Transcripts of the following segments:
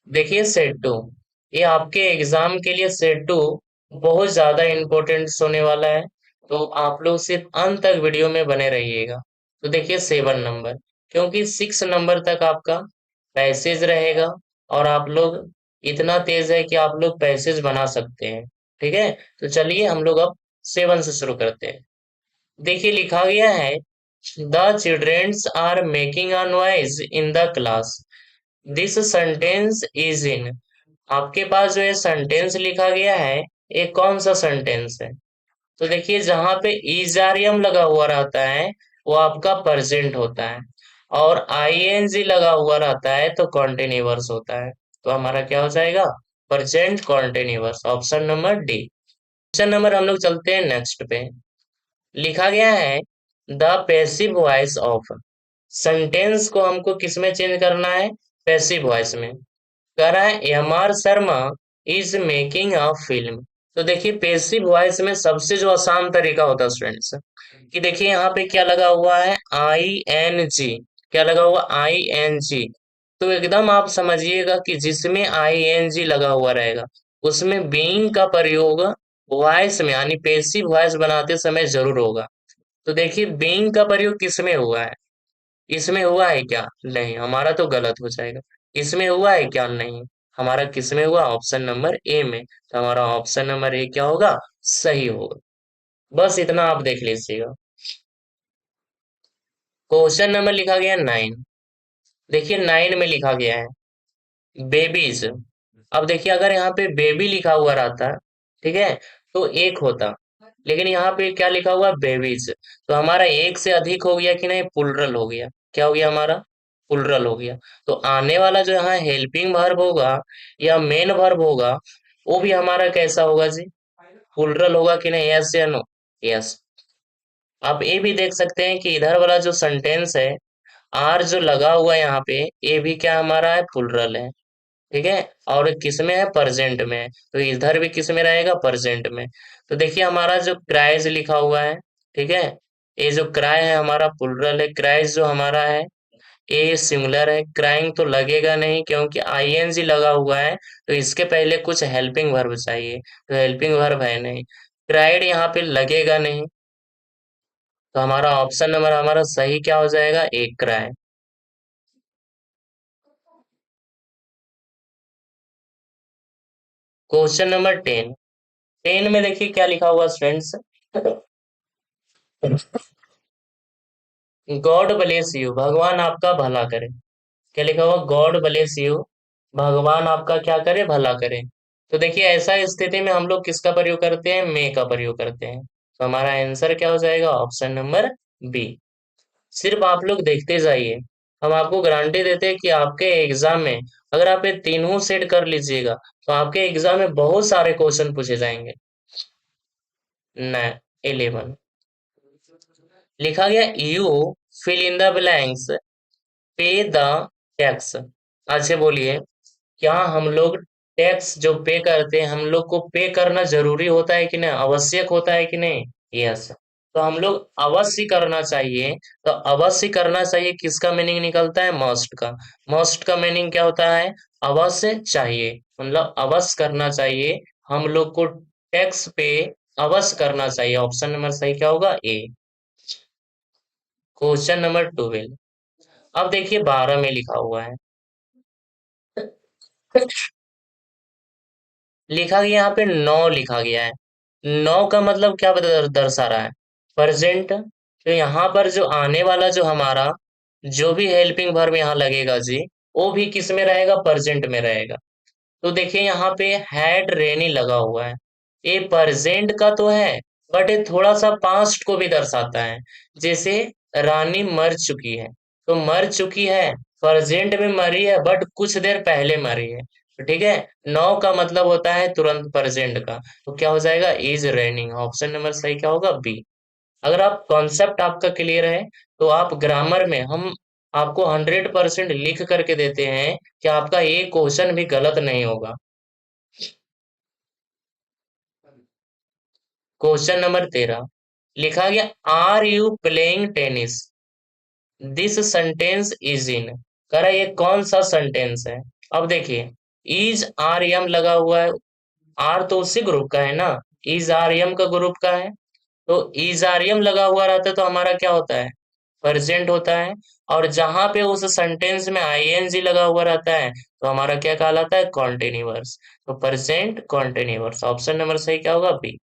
देखिए set to, ये आपके एग्जाम के लिए सेट टू बहुत ज्यादा इम्पोर्टेंट होने वाला है। तो आप लोग सिर्फ अंत तक वीडियो में बने रहिएगा। तो देखिए 7 नंबर, क्योंकि 6 नंबर तक आपका पैसेज रहेगा और आप लोग इतना तेज है कि आप लोग पैसेज बना सकते हैं। ठीक है, तो चलिए हम लोग अब 7 से शुरू करते हैं। देखिए लिखा गया है, the childrens are making a noise in the class, this sentence is in. आपके पास जो ये सेंटेंस लिखा गया है, ये कौन सा सेंटेंस है? तो देखिए जहां पे इजारियम लगा हुआ रहता है वो आपका प्रेजेंट होता है, और आईएनजी लगा हुआ रहता है तो कॉन्टिन्यूअस होता है। तो हमारा क्या हो जाएगा? Present continuous, option number D. Option number हम लोग चलते हैं नेक्स्ट पे। लिखा गया है, the passive voice of. Sentence को हमको किस में चेंज करना है? पैसिव वॉइस में। कह रहा है M R Sharma is making a film. तो देखिए पेसिव वॉइस में सबसे जो आसान तरीका होता है स्टूडेंट्स, कि देखिए यहाँ पे क्या लगा हुआ है? I N G. क्या लगा हुआ? I N G. तो एकदम आप समझिएगा कि जिसमें आई एन जी लगा हुआ रहेगा उसमें बीइंग का प्रयोग वॉइस में यानी पेसिव वॉइस बनाते समय जरूर होगा। तो देखिए बीइंग का प्रयोग किसमें हुआ है? इसमें हुआ है क्या? नहीं, हमारा तो गलत हो जाएगा। इसमें हुआ है क्या? नहीं, हमारा किसमें हुआ? ऑप्शन नंबर ए में। तो हमारा ऑप्शन नंबर ए क्या होगा? सही होगा। बस इतना आप देख लीजिएगा। क्वेश्चन नंबर लिखा गया 9। देखिए 9 में लिखा गया है बेबीज। अब देखिए अगर यहाँ पे बेबी लिखा हुआ रहता, ठीक है, तो एक होता, लेकिन यहाँ पे क्या लिखा हुआ? बेबीज। तो हमारा एक से अधिक हो गया कि नहीं? प्लुरल हो गया। क्या हो गया हमारा? प्लुरल हो गया। तो आने वाला जो यहाँ हेल्पिंग वर्ब होगा या मेन वर्ब होगा, वो भी हमारा कैसा होगा जी? प्लुरल होगा कि नहीं? यस या नो? यस। आप ये भी देख सकते हैं कि इधर वाला जो सेंटेंस है, आर जो लगा हुआ है यहाँ पे, ये भी क्या हमारा है? प्लुरल है। ठीक है, और किस में है? प्रेजेंट में है। तो इधर भी किस में रहेगा? प्रेजेंट में। तो देखिए हमारा जो क्राइज लिखा हुआ है, ठीक है, ये जो क्राई है हमारा प्लुरल है, क्राइज जो हमारा है ये सिंगुलर है। क्राइंग तो लगेगा नहीं क्योंकि आईएनजी लगा हुआ है, तो इसके पहले कुछ हेल्पिंग वर्ब चाहिए, तो हेल्पिंग वर्ब है नहीं। क्राइड यहाँ पे लगेगा नहीं, तो हमारा ऑप्शन नंबर हमारा सही क्या हो जाएगा? एक क्राई। Question number 10। 10 में देखिए क्या लिखा हुआ स्टूडेंट्स, गॉड ब्लेस यू, भगवान आपका भला करे। क्या लिखा हुआ? गॉड ब्लेस यू, भगवान आपका क्या करे? भला करे। तो देखिए ऐसा स्थिति में हम लोग किसका प्रयोग करते हैं? मे का प्रयोग करते हैं। तो हमारा आंसर क्या हो जाएगा? Option number B. सिर्फ आप लोग देखते जाइए, हम आपको गारंटी देते हैं कि आपके एग्जाम में अगर आप ये तीनों सेट कर लीजिएगा तो आपके एग्जाम में बहुत सारे क्वेश्चन पूछे जाएंगे। न 11 लिखा गया, you fill in the blanks, pay the tax. अच्छा बोलिए, क्या हम लोग टैक्स जो पे करते हैं, हम लोग को पे करना जरूरी होता है कि नहीं? आवश्यक होता है कि नहीं? यस। तो हम लोग अवश्य करना चाहिए। तो अवश्य करना चाहिए किसका मीनिंग निकलता है? मस्ट का। मस्ट का मीनिंग क्या होता है? अवश्य चाहिए, मतलब अवश्य करना चाहिए। हम लोग को टैक्स पे अवश्य करना चाहिए। ऑप्शन नंबर सही क्या होगा? ए। Question number 12। अब देखिए 12 में लिखा हुआ है, लिखा गया यहाँ पे 9 लिखा गया है। 9 का मतलब क्या दर्शा रहा है? प्रेजेंट। तो यहाँ पर जो आने वाला जो हमारा जो भी हेल्पिंग वर्ब यहाँ लगेगा जी, वो भी किस में रहेगा? प्रेजेंट में रहेगा। तो देखिए यहाँ पे हैड रेनी लगा हुआ है, ये प्रेजेंट का तो है, बट ये थोड़ा सा पास्ट को भी दर्शाता है। जैसे रानी मर चुकी है, तो मर चुकी है प्रेजेंट में मरी है, बट कुछ देर पहले मरी है। तो ठीक है, नौ का मतलब होता है तुरंत प्रेजेंट का। तो क्या हो जाएगा? Is raining. ऑप्शन नंबर सही क्या होगा? बी। अगर आप कॉन्सेप्ट आपका क्लियर है तो आप ग्रामर में हम आपको 100% लिख करके देते हैं कि आपका एक क्वेश्चन भी गलत नहीं होगा। क्वेश्चन नंबर 13 लिखा गया, are you playing tennis, this sentence is in. कह रहा है ये कौन सा सेंटेंस है? अब देखिए इज आर एम लगा हुआ है, आर तो उसी ग्रुप का है ना, इज आर एम का ग्रुप का है, तो इज आर एम लगा हुआ रहता है तो हमारा क्या होता है, प्रेजेंट होता है। और जहां पे उस सेंटेंस में आईएनजी लगा हुआ रहता है तो हमारा क्या कहलाता है, कॉन्टिन्यूअस। तो प्रेजेंट कॉन्टिन्यूअस, ऑप्शन नंबर सही क्या होगा, बी।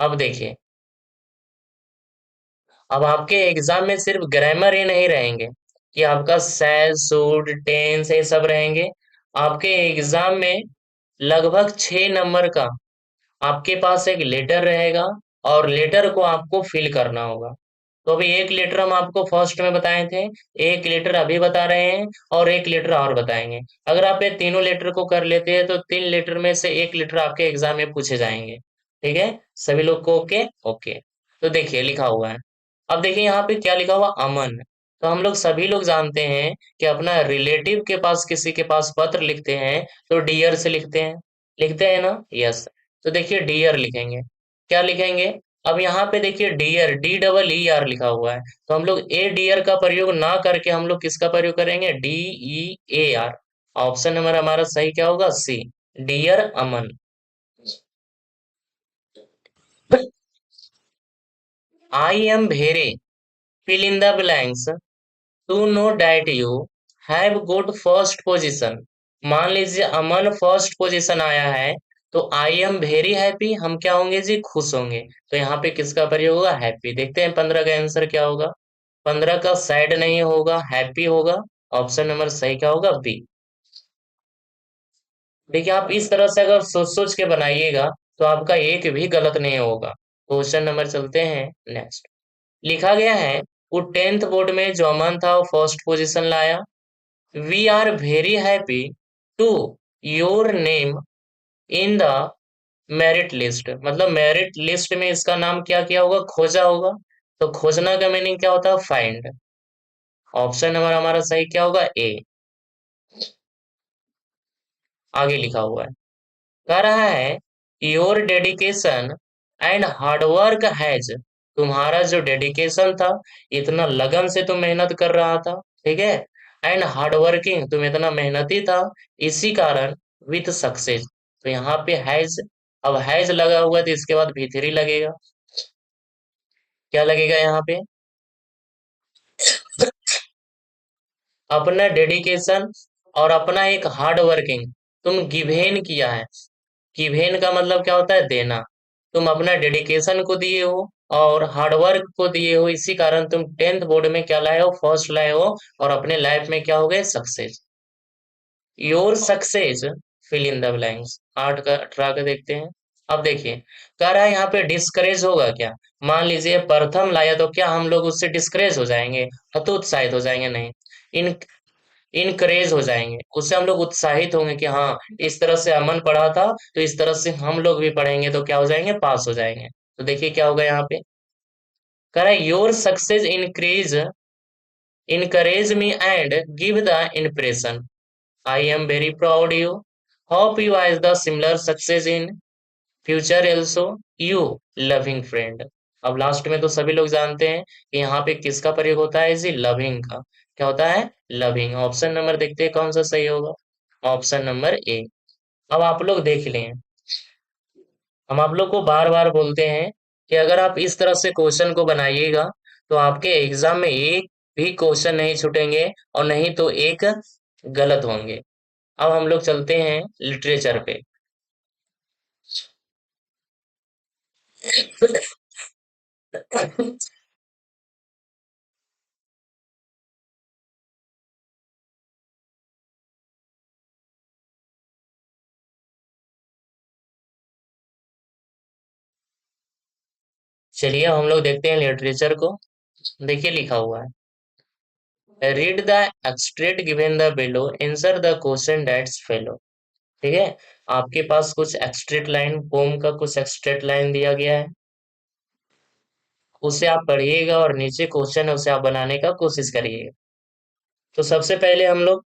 अब देखिए, अब आपके एग्जाम में सिर्फ ग्रामर ही नहीं रहेंगे कि आपका सैज सूट टेंस ये सब रहेंगे। आपके एग्जाम में लगभग 6 नंबर का आपके पास एक लेटर रहेगा, और लेटर को आपको फिल करना होगा। तो अभी एक लेटर हम आपको फर्स्ट में बताए थे, एक लेटर अभी बता रहे हैं, और एक लेटर और बताएंगे। अगर आप ये तीनों लेटर को कर लेते हैं तो 3 लेटर में से एक लेटर आपके एग्जाम में पूछे जाएंगे। ठीक है, सभी लोग को ओके ओके। तो देखिए लिखा हुआ है, अब देखिए यहाँ पे क्या लिखा हुआ, अमन। तो हम लोग सभी लोग जानते हैं कि अपना रिलेटिव के पास किसी के पास पत्र लिखते हैं तो डियर से लिखते हैं ना, यस। तो देखिए डियर लिखेंगे, क्या लिखेंगे, अब यहाँ पे देखिए dear, D double E R लिखा हुआ है, तो हम लोग ए डियर का प्रयोग ना करके हम लोग किसका प्रयोग करेंगे, D E A R. Option number हमारा सही क्या होगा, सी, डियर अमन। आई एम भेरे, fill in the blanks, to know that you have got first position. मान लीजिए अमन फर्स्ट पोजीशन आया है, तो आई एम वेरी हैप्पी, हम क्या होंगे जी, खुश होंगे। तो यहाँ पे किसका प्रयोग होगा, हैप्पी। देखते हैं 15 का आंसर क्या होगा, 15 का सैड नहीं होगा, हैप्पी होगा। ऑप्शन नंबर सही क्या होगा, बी। देखिए आप इस तरह से अगर सोच सोच के बनाइएगा तो आपका एक भी गलत नहीं होगा। क्वेश्चन नंबर चलते हैं नेक्स्ट। लिखा गया है, वो 10th बोर्ड में जो अमन था वो फर्स्ट पोजीशन लाया। We are very happy to your name in the merit list, मतलब मेरिट लिस्ट में इसका नाम क्या किया होगा, खोजा होगा। तो खोजना का मीनिंग क्या होता है, फाइंड। ऑप्शन नंबर हमारा सही क्या होगा, ए। आगे लिखा हुआ है, कह रहा है your dedication and hard work has, तुम्हारा जो डेडिकेशन था, इतना लगन से तुम मेहनत कर रहा था, ठीक है, एंड हार्डवर्किंग, तुम इतना मेहनती था, इसी कारण विथ सक्सेस। तो यहाँ पे हैज, अब हैज लगा हुआ है तो इसके बाद भी3 लगेगा। क्या लगेगा यहाँ पे, अपना डेडिकेशन और अपना एक हार्ड वर्किंग, तुम गिवेन किया है। गिवेन का मतलब क्या होता है, देना। तुम अपना डेडिकेशन को दिए हो और हार्डवर्क को दिए हो, इसी कारण तुम 10th बोर्ड में क्या लाए हो, फर्स्ट लाए हो, और अपने लाइफ में क्या हो गए, success. Your success, fill in the blanks. 8 का 18 का देखते हैं। अब देखिए, कह रहा है यहाँ पे डिस्करेज होगा क्या, मान लीजिए प्रथम लाया तो क्या हम लोग उससे डिस्करेज हो जाएंगे, हतोत्साहित हो जाएंगे, नहीं। इन इनकरेज हो जाएंगे, उससे हम लोग उत्साहित होंगे कि हाँ, इस तरह से अमन पढ़ा था तो इस तरह से हम लोग भी पढ़ेंगे तो क्या हो जाएंगे, पास हो जाएंगे। तो देखिए क्या होगा यहाँ पे, कह रहा है your success increase encourage me and give the impression I am very proud you, hope you has the similar success in future also, you loving friend. अब लास्ट में तो सभी लोग जानते हैं कि यहाँ पे किसका प्रयोग होता है जी, लविंग का। क्या होता है, लविंग। ऑप्शन नंबर देखते हैं कौन सा सही होगा, ऑप्शन नंबर ए। अब आप लोग देख लें, हम आप लोग को बार बार बोलते हैं कि अगर आप इस तरह से क्वेश्चन को बनाइएगा तो आपके एग्जाम में एक भी क्वेश्चन नहीं छूटेंगे, और नहीं तो एक गलत होंगे। अब हम लोग चलते हैं लिटरेचर पे। चलिए हम लोग देखते हैं लिटरेचर को। देखिए लिखा हुआ है, read the extract given the below, answer the question that's fellow. ठीक है, आपके पास कुछ एक्सट्रेक्ट लाइन, पोम का कुछ एक्सट्रेक्ट लाइन दिया गया है, उसे आप पढ़िएगा और नीचे क्वेश्चन है उसे आप बनाने का कोशिश करिएगा। तो सबसे पहले हम लोग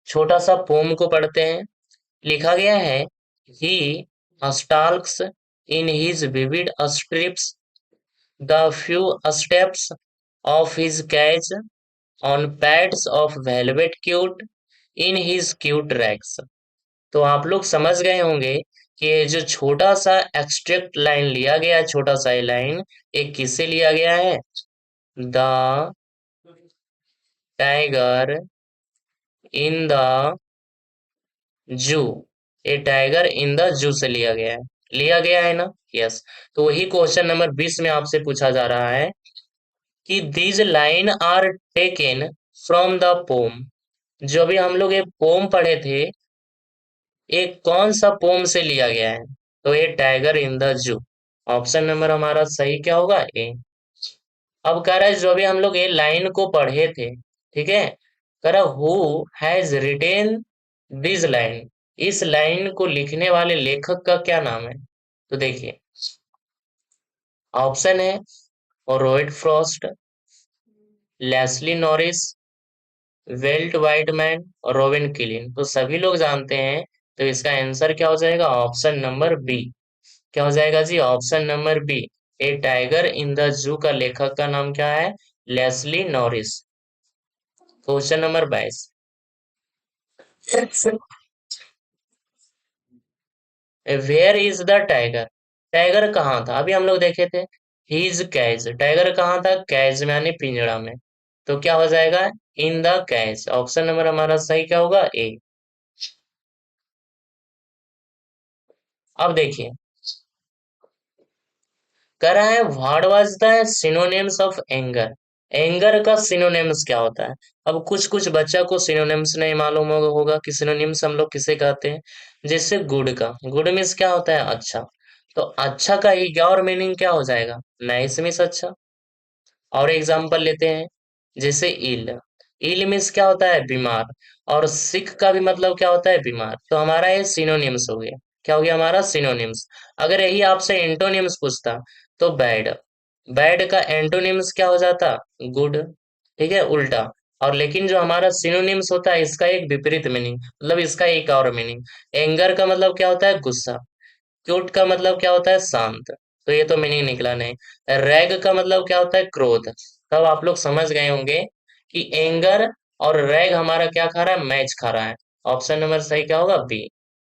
छोटा सा पोम को पढ़ते हैं। लिखा गया है, he stalks in his vivid stripes The few steps of his catch on pads of velvet cute in his cute rags। तो आप लोग समझ गए होंगे कि ये जो छोटा सा एक्सट्रैक्ट लाइन लिया गया है, छोटा सा ये लाइन, एक किससे लिया गया है? द टाइगर इन द जू। ये टाइगर इन द जू से लिया गया है, लिया गया है ना? यस। तो वही क्वेश्चन नंबर 20 में आपसे पूछा जा रहा है कि these line are taken from the poem. जो भी हम लोग ये पोम पढ़े थे, ये कौन सा पोम से लिया गया है? तो ये टाइगर इन द जू। ऑप्शन नंबर हमारा सही क्या होगा? ए। अब कह रहा है जो भी हम लोग ये लाइन को पढ़े थे, ठीक है, कह रहा who has retain this line. इस लाइन को लिखने वाले लेखक का क्या नाम है? तो देखिए, ऑप्शन है Robert Frost, Leslie Norris, Walt Whitman और रोबिन किलिन। तो सभी लोग जानते हैं, तो इसका आंसर क्या हो जाएगा? Option number B. क्या हो जाएगा जी? Option number B. A tiger in the zoo का लेखक का नाम क्या है? Leslie Norris. Question number 22। Where is the tiger? Tiger कहाँ था? अभी हम लोग देखे थे हीज कैज। टाइगर कहाँ था? कैज में, यानी पिंजड़ा में। तो क्या हो जाएगा? In the cage. Option number हमारा सही क्या होगा? ए। अब देखिए, कह रहा है what was the synonyms of anger. Anger का सिनोनिम्स क्या होता है? अब कुछ कुछ बच्चा को सिनोनिम्स नहीं मालूम होगा कि सिनोनिम्स हम लोग किसे कहते हैं। जैसे गुड का, गुड मीन्स क्या होता है? अच्छा। तो अच्छा का ही क्या और मीनिंग क्या हो जाएगा? नाइस मीन्स अच्छा। और एग्जाम्पल लेते हैं, जैसे इल। इल मीन्स क्या होता है? बीमार। और सिक का भी मतलब क्या होता है? बीमार। तो हमारा ये सिनोनिम्स हो गया। क्या हो गया हमारा? सिनोनिम्स। अगर यही आपसे एंटोनिम्स पूछता तो बैड। बैड का एंटोनिम्स क्या हो जाता? गुड। ठीक है, उल्टा। और लेकिन जो हमारा सिनोनिम्स होता है, इसका एक विपरीत मीनिंग, मतलब इसका एक और मीनिंग। एंगर का मतलब क्या होता है? गुस्सा। क्यूट का मतलब क्या होता है? शांत। तो ये तो मीनिंग निकला नहीं। रैग का मतलब क्या होता है? क्रोध। तब आप लोग समझ गए होंगे कि एंगर और रैग हमारा क्या खा रहा है? मैच खा रहा है। ऑप्शन नंबर सही क्या होगा? बी।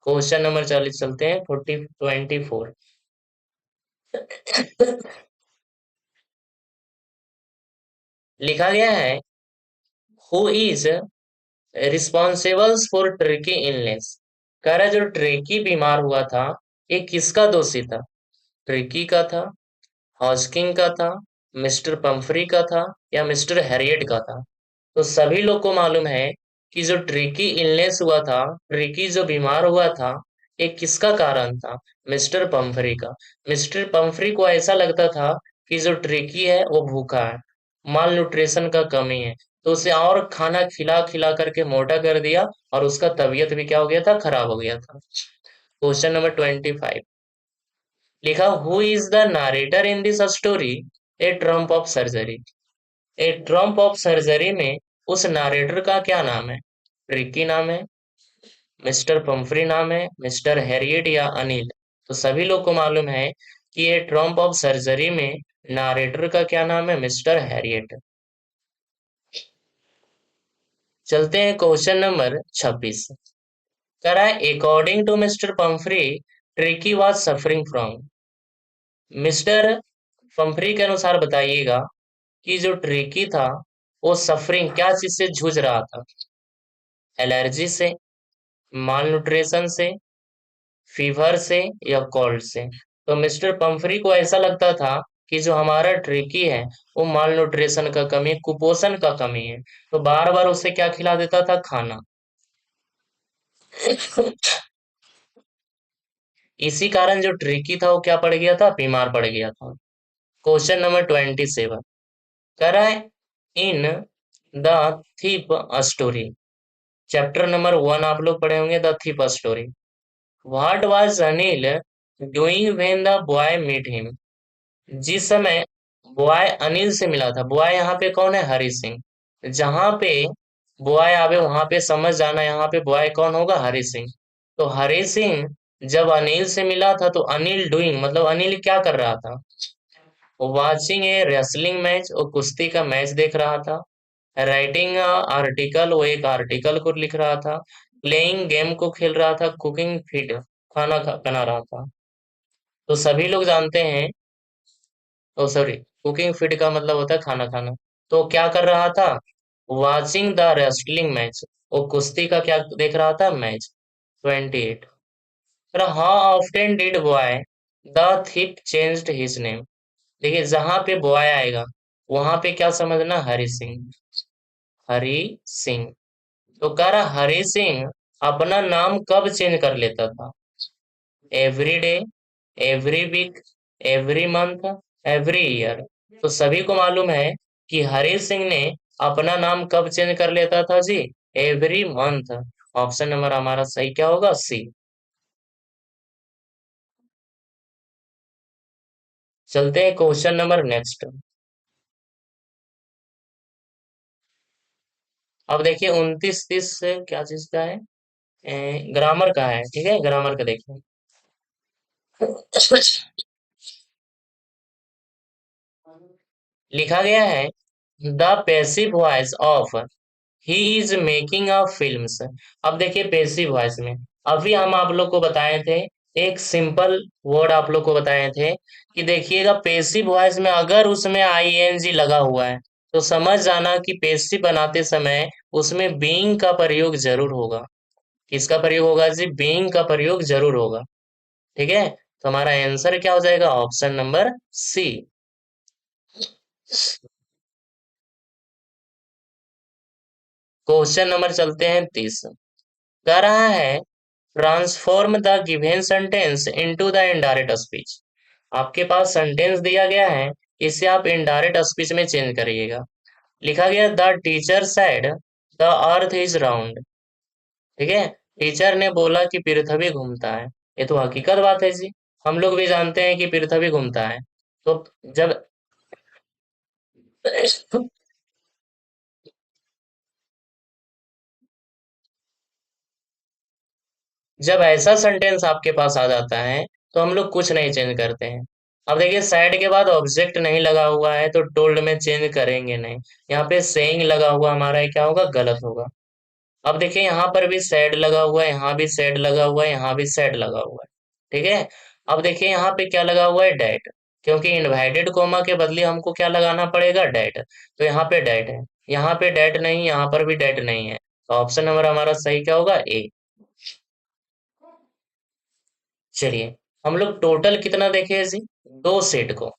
क्वेश्चन नंबर 40 चलते हैं, 24। लिखा गया है who is responsible for tricky illness. कह रहा है जो ट्रिकी बीमार हुआ था, ये किसका दोषी था? ट्रिकी का था, हॉस्किंग का था, मिस्टर पंफरी का था, या मिस्टर हैरियट का था? तो सभी लोग को मालूम है कि जो ट्रिकी इलनेस हुआ था, ट्रिकी जो बीमार हुआ था, ये किसका कारण था? मिस्टर पंफरी का। मिस्टर पंफरी को ऐसा लगता था कि जो ट्रिकी है वो भूखा है, माल न्यूट्रिशन का कमी है, तो उसे और खाना खिला खिला करके मोटा कर दिया, और उसका तबीयत भी क्या हो गया था? खराब हो गया था। Question number 25। लिखा who is the narrator in this story A Trump of surgery. A Trump of surgery में उस नारेटर का क्या नाम है? ट्रिकी नाम है, मिस्टर पंफरी नाम है, मिस्टर हैरियट, या अनिल? तो सभी लोग को मालूम है कि ये ट्रम्प ऑफ सर्जरी में नारेटर का क्या नाम है? Mister Herriot. चलते हैं क्वेश्चन नंबर 26। कह रहा है according to Mister Pumphrey Tricki was suffering from. Mister Pumphrey के अनुसार बताइएगा कि जो ट्रिकी था, वो सफरिंग क्या चीज से जूझ रहा था? एलर्जी से, माल न्यूट्रिशन से, फीवर से, या कोल्ड से? तो मिस्टर पंफरी को ऐसा लगता था कि जो हमारा ट्रिकी है, वो माल न्यूट्रिशन का कमी, कुपोषण का कमी है। तो बार बार उसे क्या खिला देता था? खाना। इसी कारण जो ट्रिकी था वो क्या पड़ गया था? बीमार पड़ गया था। Question number 27। कह रहा है in the thief story, chapter number 1 आप लोग पढ़े होंगे, the thief story. What was Anil doing when the boy meet him. जिस समय बॉय अनिल से मिला था, बॉय यहाँ पे कौन है? हरि सिंह। जहां पे बॉय आवे वहां पे समझ जाना, यहाँ पे बॉय कौन होगा? हरि सिंह। तो हरि सिंह जब अनिल से मिला था, तो अनिल डूइंग मतलब अनिल क्या कर रहा था? वाचिंग ए रेसलिंग मैच, वो कुश्ती का मैच देख रहा था। राइटिंग आर्टिकल, वो एक आर्टिकल को लिख रहा था। प्लेइंग गेम को खेल रहा था। कुकिंग फीड, बना रहा था। तो सभी लोग जानते हैं, ओ सॉरी, कुकिंग फीड का मतलब होता है खाना खाना। तो क्या कर रहा था? वाचिंग द रेसलिंग मैच, वो कुश्ती का क्या देख रहा था? Match. 28। How often did boy the thief changed his name. देखिए जहां पे बॉय आएगा वहां पे क्या समझना? हरि सिंह। हरि सिंह। तो कह रहा हरि सिंह अपना नाम कब चेंज कर लेता था? Every day, every week, every month, every year. तो सभी को मालूम है कि हरि सिंह ने अपना नाम कब चेंज कर लेता था जी? Every month. ऑप्शन नंबर हमारा सही क्या होगा? सी। चलते हैं क्वेश्चन नंबर नेक्स्ट। अब देखिए 29-30 से क्या चीज का है? ग्रामर का है, ठीक है, ग्रामर का देखिए। लिखा गया है the passive voice of he is making a films. अब देखिए पैसिव वॉइस में अभी हम आप लोग को बताए थे, एक सिंपल वर्ड आप लोग को बताए थे कि देखिएगा पैसिव वॉइस में अगर उसमें आईएनजी लगा हुआ है तो समझ जाना कि पैसिव बनाते समय उसमें बीइंग का प्रयोग जरूर होगा। किसका प्रयोग होगा जी? बीइंग का प्रयोग जरूर होगा। ठीक है, तो हमारा आंसर क्या हो जाएगा? Option number C. Question number चलते हैं 30। कह रहा है transform the given sentence into the indirect speech. आपके पास सेंटेंस दिया गया है, इसे आप इनडायरेक्ट स्पीच में चेंज करिएगा। लिखा गया the teacher said the earth is round. ठीक है, टीचर ने बोला कि पृथ्वी घूमता है। ये तो हकीकत बात है जी, हम लोग भी जानते हैं कि पृथ्वी घूमता है। तो जब जब ऐसा सेंटेंस आपके पास आ जाता है तो हम लोग कुछ नहीं चेंज करते हैं। अब देखिए साइड के बाद ऑब्जेक्ट नहीं लगा हुआ है तो टोल्ड में चेंज करेंगे नहीं। यहाँ पे सेइंग लगा हुआ हमारा ये क्या होगा? गलत होगा। अब देखिए यहाँ पर भी सैड लगा हुआ है, यहाँ भी सैड लगा हुआ है, यहाँ भी सैड लगा हुआ है। ठीक है, अब देखिए यहाँ पे क्या लगा हुआ है? डेट। क्योंकि इनवाइटेड कोमा के बदले हमको क्या लगाना पड़ेगा? डेट। तो यहाँ पे डेट है, यहाँ पे डेट नहीं, यहाँ पर भी डेट नहीं है। तो ऑप्शन नंबर हमारा सही क्या होगा? ए। चलिए, हम लोग टोटल कितना देखे हैं जी? दो सेट को।